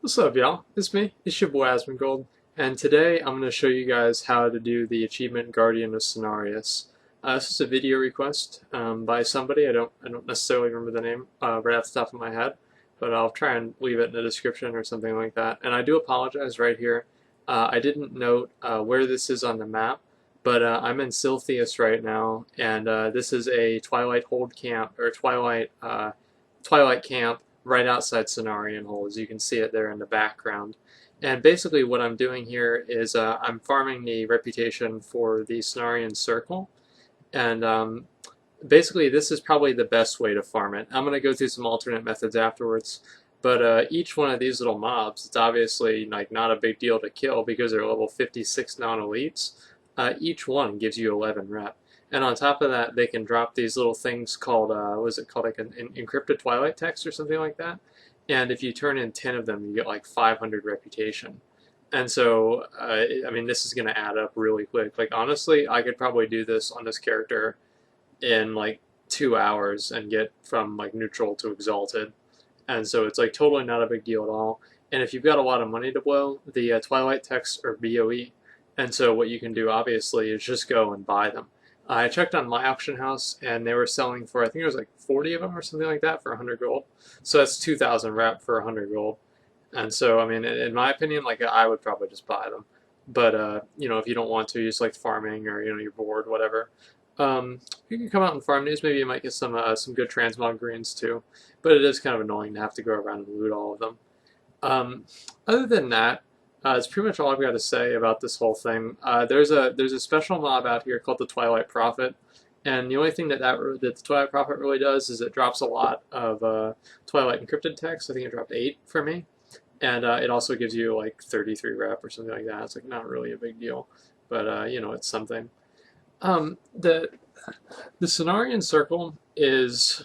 What's up, y'all? It's me, it's your boy Asmongold, and today I'm going to show you guys how to do the achievement Guardian of Cenarius. This is a video request by somebody. I don't necessarily remember the name right off the top of my head, but I'll try and leave it in the description or something like that. And I do apologize right here. I didn't note where this is on the map, but I'm in Silthius right now, and this is a Twilight hold camp or Twilight camp right outside Cenarion Hole, as you can see it there in the background. And basically what I'm doing here is I'm farming the reputation for the Cenarion Circle, and basically this is probably the best way to farm it. I'm going to go through some alternate methods afterwards, but each one of these little mobs, it's obviously like not a big deal to kill because they're level 56 non-elites. Each one gives you 11 rep. And on top of that, they can drop these little things called, what is it called, like an encrypted Twilight text or something like that. And if you turn in 10 of them, you get like 500 reputation. And so, I mean, this is going to add up really quick. Like, honestly, I could probably do this on this character in like 2 hours and get from like neutral to exalted. And so it's like totally not a big deal at all. And if you've got a lot of money to blow, the Twilight texts are BOE. And so what you can do, obviously, is just go and buy them. I checked on my auction house, and they were selling for, I think it was like 40 of them or something like that for 100 gold. So that's 2,000 rep for 100 gold. And so, I mean, in my opinion, like, I would probably just buy them. But, you know, if you don't want to, you just like farming or, you know, you're bored, whatever. You can come out and farm these. Maybe you might get some good transmog greens too. But it is kind of annoying to have to go around and loot all of them. Other than that, that's pretty much all I've got to say about this whole thing. There's a special mob out here called the Twilight Prophet, and the only thing that the Twilight Prophet really does is it drops a lot of Twilight encrypted text. I think it dropped 8 for me, and it also gives you like 33 rep or something like that. It's like not really a big deal, but you know, it's something. The Cenarion Circle is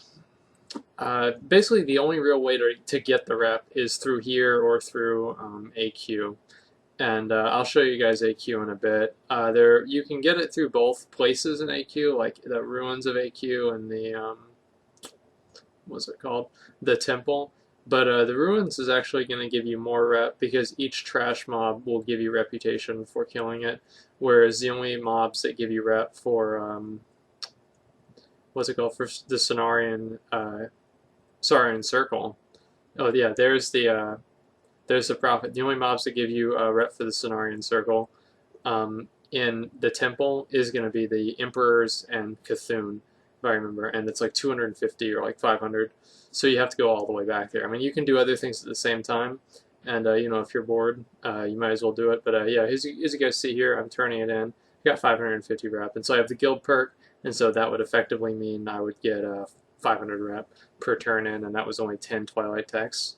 basically the only real way to get the rep is through here or through AQ. And I'll show you guys AQ in a bit. You can get it through both places in AQ, like the ruins of AQ and the what's it called, the temple. But the ruins is actually going to give you more rep because each trash mob will give you reputation for killing it, whereas the only mobs that give you rep for what's it called, for the Cenarion Circle. Oh yeah, there's the Prophet. The only mobs that give you a rep for the Cenarion Circle in the temple is going to be the Emperors and Cthulhu, if I remember, and it's like 250 or like 500. So you have to go all the way back there. I mean, you can do other things at the same time, and you know, if you're bored, you might as well do it. But yeah, as you guys see here, I'm turning it in. I got 550 rep, and so I have the guild perk, and so that would effectively mean I would get 500 rep per turn in, and that was only 10 Twilight texts.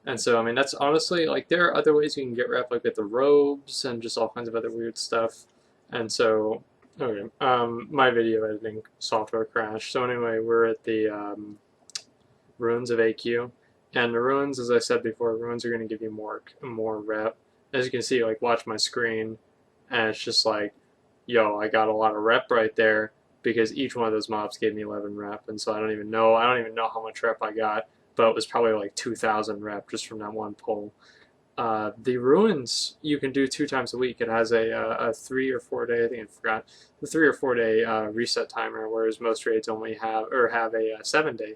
And so, I mean, that's honestly, like, there are other ways you can get rep, like with the robes and just all kinds of other weird stuff. And so, okay, my video editing software crashed. So anyway, we're at the ruins of AQ. And the ruins, as I said before, ruins are going to give you more rep. As you can see, like, watch my screen, and it's just like, yo, I got a lot of rep right there because each one of those mobs gave me 11 rep. And so I don't even know how much rep I got. But it was probably like 2,000 rep just from that one pull. The ruins you can do 2 times a week. It has a 3 or 4 day, I think I forgot, the 3 or 4 day reset timer, whereas most raids only have a 7 day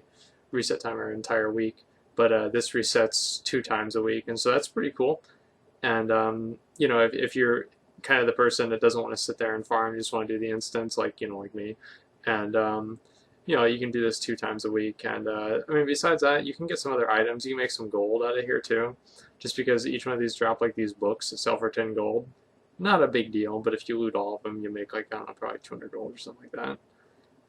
reset timer entire week. But this resets 2 times a week, and so that's pretty cool. And you know, if you're kind of the person that doesn't want to sit there and farm, you just want to do the instants, like, you know, like me, and you know, you can do this 2 times a week, and I mean, besides that, you can get some other items. You can make some gold out of here too, just because each one of these drop like these books that sell for 10 gold. Not a big deal, but if you loot all of them, you make like, I don't know, probably 200 gold or something like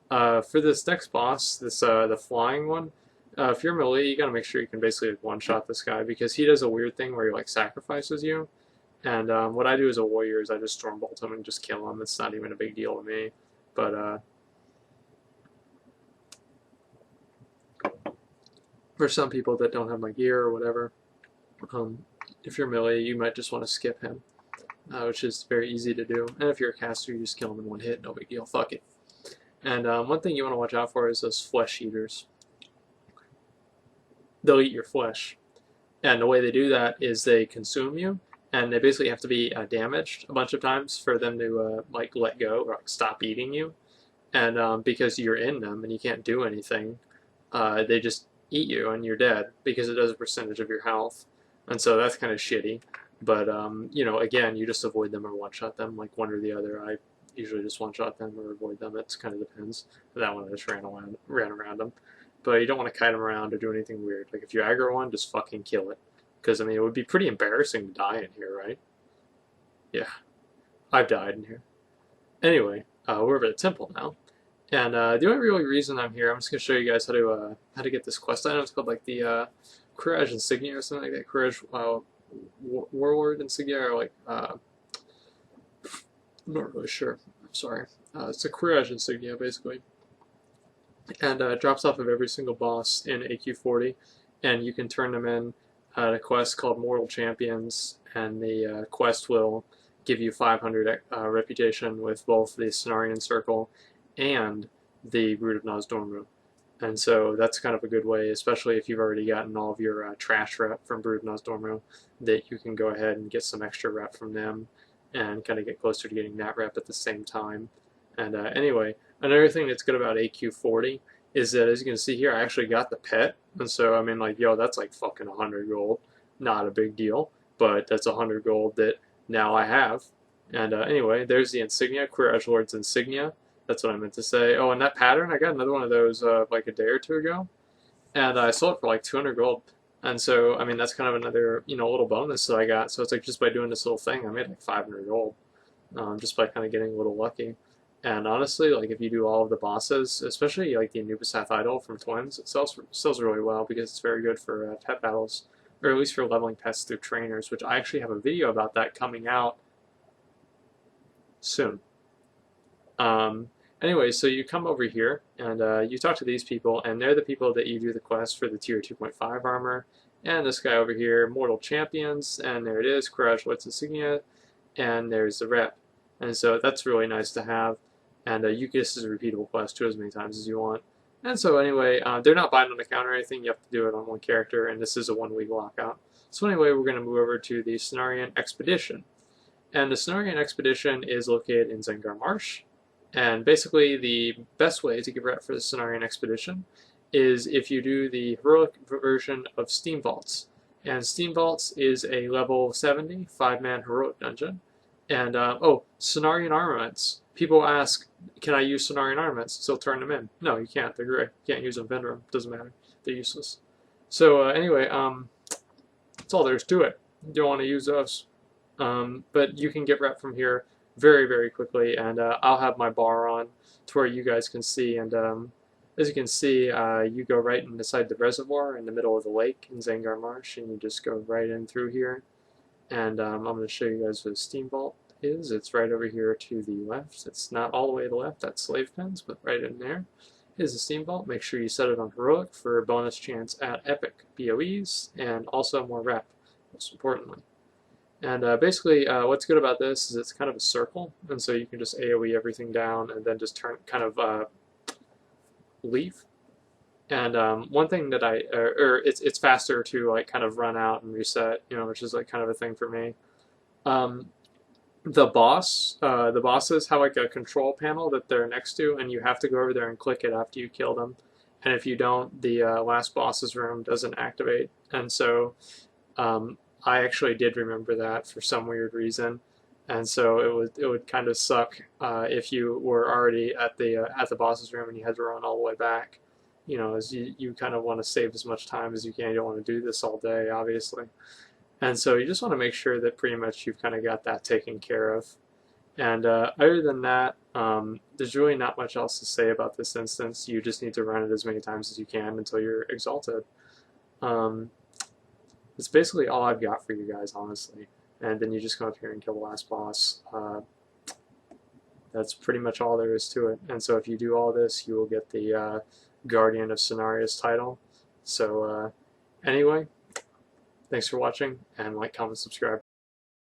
that. For this next boss, this the flying one, if you're melee, you gotta make sure you can basically like, one-shot this guy because he does a weird thing where he like sacrifices you. And what I do as a warrior is I just stormbolt him and just kill him. It's not even a big deal to me, but for some people that don't have my gear or whatever, if you're melee, you might just want to skip him, which is very easy to do. And if you're a caster, you just kill him in one hit, no big deal, fuck it. And one thing you want to watch out for is those flesh eaters. They'll eat your flesh. And the way they do that is they consume you, and they basically have to be damaged a bunch of times for them to like let go or like, stop eating you. And because you're in them and you can't do anything, they just eat you and you're dead because it does a percentage of your health. And so that's kind of shitty. But you know, again, you just avoid them or one-shot them, like one or the other. I usually just one-shot them or avoid them. It kind of depends. That one I just ran around them. But you don't want to kite them around or do anything weird. Like if you aggro one, just fucking kill it. Because I mean, it would be pretty embarrassing to die in here, right? Yeah, I've died in here. Anyway, we're over at the temple now. And the only real reason I'm here, I'm just going to show you guys how to get this quest item. It's called like the Courage Insignia or something like that. Courage Warlord Insignia, or like, I'm not really sure. I'm sorry. It's a Courage Insignia, basically. And it drops off of every single boss in AQ40, and you can turn them in a quest called Mortal Champions, and the quest will give you 500 reputation with both the Cenarion Circle and the Root of Nozdormu. And so that's kind of a good way, especially if you've already gotten all of your trash rep from Brood of Nozdormu, that you can go ahead and get some extra rep from them and kind of get closer to getting that rep at the same time. And anyway, another thing that's good about AQ40 is that, as you can see here, I actually got the pet. And so, I mean, like, yo, that's like fucking 100 gold. Not a big deal, but that's 100 gold that now I have. And anyway, there's the insignia, Queer Edgelord's insignia. That's what I meant to say. Oh, and that pattern, I got another one of those like a day or two ago, and I sold it for like 200 gold. And so, I mean, that's kind of another, you know, little bonus that I got. So it's like just by doing this little thing, I made like 500 gold, just by kind of getting a little lucky. And honestly, like if you do all of the bosses, especially like the Anubis Idol from Twins, it sells really well because it's very good for pet battles, or at least for leveling pets through trainers, which I actually have a video about that coming out soon. Anyway, so you come over here and you talk to these people, and they're the people that you do the quest for the tier 2.5 armor. And this guy over here, Mortal Champions, and there it is, Courage What's Insignia, and there's the rep. And so that's really nice to have. And this is a repeatable quest, do as many times as you want. And so anyway, they're not binding on account or anything, you have to do it on one character, and this is a 1 week lockout. So anyway, we're going to move over to the Cenarion Expedition. And the Cenarion Expedition is located in Zengar Marsh. And basically, the best way to get rep for the Cenarion Expedition is if you do the heroic version of Steamvaults. And Steamvaults is a level 70 5-man heroic dungeon. And Cenarion armaments. People ask, can I use Cenarion armaments? Still turn them in. No, you can't. They're gray. You can't use them. Vendor them. Doesn't matter. They're useless. So anyway, that's all there is to it. You don't want to use those. But you can get rep from here very, very quickly, and I'll have my bar on to where you guys can see, and as you can see, you go right inside the reservoir in the middle of the lake in Zengar Marsh, and you just go right in through here, and I'm going to show you guys what a steam vault is. It's right over here to the left. It's not all the way to the left, that's slave pens, but right in there is a steam vault. Make sure you set it on heroic for a bonus chance at epic BOEs, and also more rep, most importantly. And basically, what's good about this is it's kind of a circle, and so you can just AoE everything down and then just turn kind of leave. And one thing that it's faster to like kind of run out and reset, you know, which is like kind of a thing for me. The bosses have like a control panel that they're next to, and you have to go over there and click it after you kill them. And if you don't, the last boss's room doesn't activate. And so I actually did remember that for some weird reason, and so it would kind of suck if you were already at the boss's room and you had to run all the way back. You know, as you kind of want to save as much time as you can. You don't want to do this all day, obviously, and so you just want to make sure that pretty much you've kind of got that taken care of. And other than that, there's really not much else to say about this instance. You just need to run it as many times as you can until you're exalted. That's basically all I've got for you guys, honestly. And then you just come up here and kill the last boss. That's pretty much all there is to it. And so if you do all this, you will get the Guardian of Cenarius title. So anyway, thanks for watching, and like, comment, subscribe.